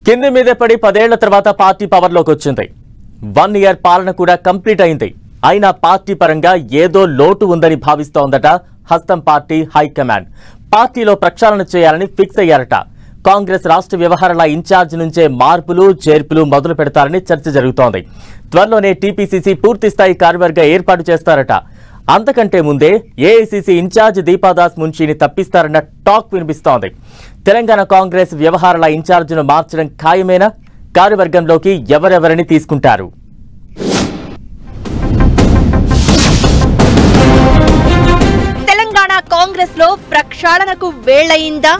కింది మీదే పడి 10 ఏళ్ల తర్వాత పార్టీ పవర్లోకి వచ్చింది. 1 ఇయర్ పాలన కూడా కంప్లీట్ అయింది. అయినా పార్టీ పరంగా ఏదో లోటు ఉందని భావిస్తోందట హస్తం పార్టీ హైకమాండ్. పార్టీలో ప్రక్షాళన చేయాలని ఫిక్స్ అయ్యారట. కాంగ్రెస్ రాష్ట్ర వ్యవహారాల ఇన్ఛార్జ్ నుంచే మార్పులు చేర్పులు మొదలు పెడతారని చర్చ జరుగుతోంది. త్వరలోనే టీపీసీసీ పూర్తిస్థాయి కార్యవర్గ ఏర్పాటు చేస్తారట. అంతకంటే ముందే ఏఐసీసీ ఇన్ఛార్జ్ దీపాదాస్ మున్షిని తప్పిస్తారన్న టాక్ వినిపిస్తోంది. తెలంగాణ కాంగ్రెస్ వ్యవహారాల ఇన్ఛార్జ్ను మార్చడం ఖాయమేనా? కార్యవర్గంలోకి ఎవరెవరిని తీసుకుంటారు? తెలంగాణ కాంగ్రెస్ లో ప్రక్షాళనకు వేళయిందా?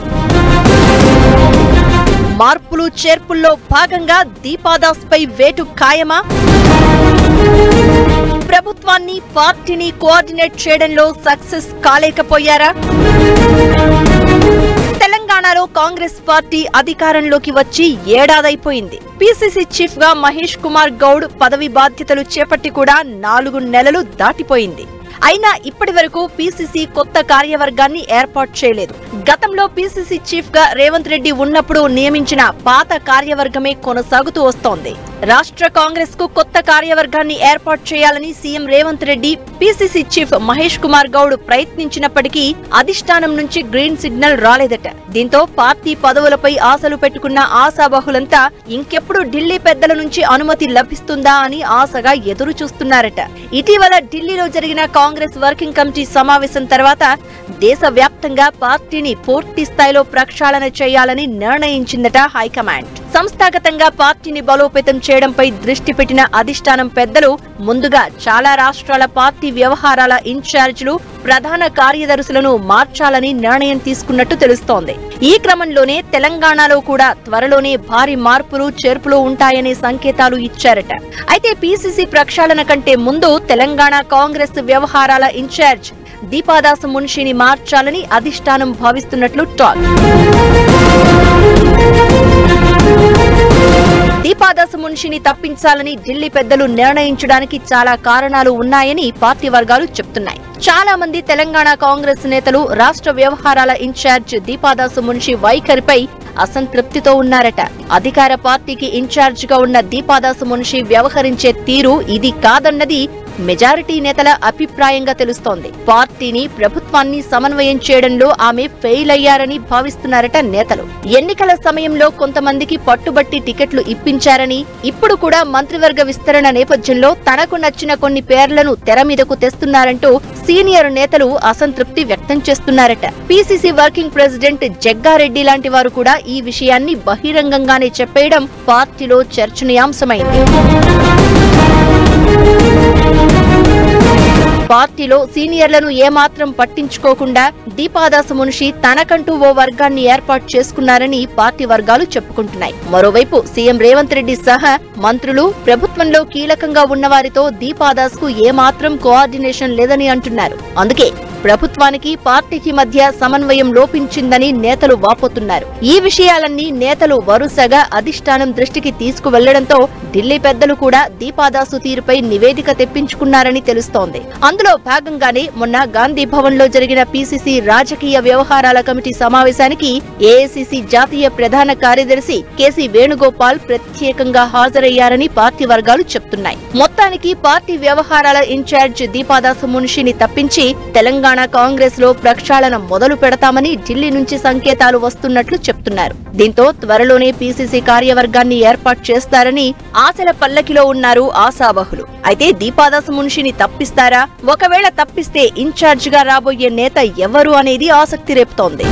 మార్పులు చేర్పుల్లో భాగంగా దీపాదాస్ పై వేటు ఖాయమా? ప్రభుత్వాన్ని పార్టీని కోఆర్డినేట్ చేయడంలో సక్సెస్ కాలేకపోయారా? తెలంగాణలో కాంగ్రెస్ పార్టీ అధికారంలోకి వచ్చి ఏడాదైపోయింది. పీసీసీ చీఫ్ గా మహేష్ కుమార్ గౌడ్ పదవి బాధ్యతలు చేపట్టి కూడా 4 నెలలు దాటిపోయింది. అయినా ఇప్పటి వరకు పీసీసీ కొత్త కార్యవర్గాన్ని ఏర్పాటు చేయలేదు. గతంలో పీసీసీ చీఫ్ గా రేవంత్ రెడ్డి ఉన్నప్పుడు నియమించిన పాత కార్యవర్గమే కొనసాగుతూ వస్తోంది. రాష్ట్ర కాంగ్రెస్ కు కొత్త కార్యవర్గాన్ని ఏర్పాటు చేయాలని CM Revanth Reddy, PCC chief Mahesh Kumar Goud ప్రయత్నించినప్పటికీ అధిష్టానం నుంచి గ్రీన్ సిగ్నల్ రాలేదట. దీంతో పార్టీ పదవులపై ఆశలు పెట్టుకున్న ఆశాబహులంతా ఇంకెప్పుడు ఢిల్లీ పెద్దల నుంచి అనుమతి లభిస్తుందా అని ఆశగా ఎదురు చూస్తున్నారట. ఇటీవల ఢిల్లీలో జరిగిన కాంగ్రెస్ వర్కింగ్ కమిటీ సమావేశం తర్వాత దేశవ్యాప్తంగా పార్టీని పూర్తి స్థాయిలో ప్రక్షాళన చేయాలని నిర్ణయించిందట హైకమాండ్. సంస్థాగతంగా పార్టీని బలోపేతం చేయడంపై దృష్టి పెట్టిన అధిష్టానం పెద్దలు ముందుగా చాలా రాష్ట్రాల పార్టీ వ్యవహారాల ఇన్ఛార్జీలు, ప్రధాన కార్యదర్శులను మార్చాలని నిర్ణయం తీసుకున్నట్టు తెలుస్తోంది. ఈ క్రమంలోనే తెలంగాణలో కూడా త్వరలోనే భారీ మార్పులు చేర్పులు ఉంటాయనే సంకేతాలు ఇచ్చారట. అయితే పీసీసీ ప్రక్షాళన కంటే ముందు తెలంగాణ కాంగ్రెస్ వ్యవహారాల ఇన్ఛార్జ్ దీపాదాస్ మున్షిని మార్చాలని అధిష్టానం భావిస్తున్నట్లు టాక్. దీపాదాస్ మున్షిని తప్పించాలని ఢిల్లీ పెద్దలు నిర్ణయించడానికి చాలా కారణాలు ఉన్నాయని పార్టీ వర్గాలు చెప్తున్నాయి. చాలా మంది తెలంగాణ కాంగ్రెస్ నేతలు రాష్ట్ర వ్యవహారాల ఇన్ఛార్జ్ దీపాదాస్ మున్షి వైఖరిపై అసంతృప్తితో ఉన్నారట. అధికార పార్టీకి ఇన్ఛార్జ్ గా ఉన్న దీపాదాస్ మున్షి వ్యవహరించే తీరు ఇది కాదన్నది మెజారిటీ నేతల అభిప్రాయంగా తెలుస్తోంది. పార్టీని, ప్రభుత్వాన్ని సమన్వయం చేయడంలో ఆమె ఫెయిల్ అయ్యారని భావిస్తున్నారట నేతలు. ఎన్నికల సమయంలో కొంతమందికి పట్టుబట్టి టికెట్లు ఇప్పించారని, ఇప్పుడు కూడా మంత్రివర్గ విస్తరణ నేపథ్యంలో తనకు నచ్చిన కొన్ని పేర్లను తెర మీదకు తెస్తున్నారంటూ సీనియర్ నేతలు అసంతృప్తి వ్యక్తం చేస్తున్నారట. పీసీసీ వర్కింగ్ ప్రెసిడెంట్ జగ్గారెడ్డి లాంటి వారు కూడా ఈ విషయాన్ని బహిరంగంగానే చెప్పేయడం పార్టీలో చర్చనీయాంశమైంది. పార్టీలో సీనియర్లను ఏమాత్రం పట్టించుకోకుండా దీపాదాస్ మున్షి తనకంటూ ఓ వర్గాన్ని ఏర్పాటు చేసుకున్నారని పార్టీ వర్గాలు చెప్పుకుంటున్నాయి. మరోవైపు సీఎం రేవంత్ రెడ్డి సహా మంత్రులు, ప్రభుత్వంలో కీలకంగా ఉన్నవారితో దీపాదాస్ కు ఏమాత్రం కోఆర్డినేషన్ లేదని అంటున్నారు. అందుకే ప్రభుత్వానికి, పార్టీకి మధ్య సమన్వయం లోపించిందని నేతలు వాపోతున్నారు. ఈ విషయాలన్నీ నేతలు వరుసగా అధిష్టానం దృష్టికి తీసుకువెళ్లడంతో ఢిల్లీ పెద్దలు కూడా దీపాదాసు తీరుపై నివేదిక తెప్పించుకున్నారని తెలుస్తోంది. అందులో భాగంగానే మొన్న గాంధీ భవన్ లో జరిగిన పీసీసీ రాజకీయ వ్యవహారాల కమిటీ సమావేశానికి ఏఐసీసీ జాతీయ ప్రధాన కార్యదర్శి కేసీ వేణుగోపాల్ ప్రత్యేకంగా హాజరయ్యారని పార్టీ వర్గాలు చెప్తున్నాయి. మొత్తానికి పార్టీ వ్యవహారాల ఇన్ఛార్జ్ దీపాదాస్ మున్షిని తప్పించి తెలంగాణ కాంగ్రెస్ లో ప్రక్షాళన మొదలు పెడతామని ఢిల్లీ నుంచి సంకేతాలు వస్తున్నట్లు చెప్తున్నారు. దీంతో త్వరలోనే పీసీసీ కార్యవర్గాన్ని ఏర్పాటు చేస్తారని ఆశల పల్లకిలో ఉన్నారు ఆశావహులు. అయితే దీపాదాస్ మున్షిని తప్పిస్తారా? ఒకవేళ తప్పిస్తే ఇన్ఛార్జ్ గా రాబోయే నేత ఎవరు అనేది ఆసక్తి రేపుతోంది.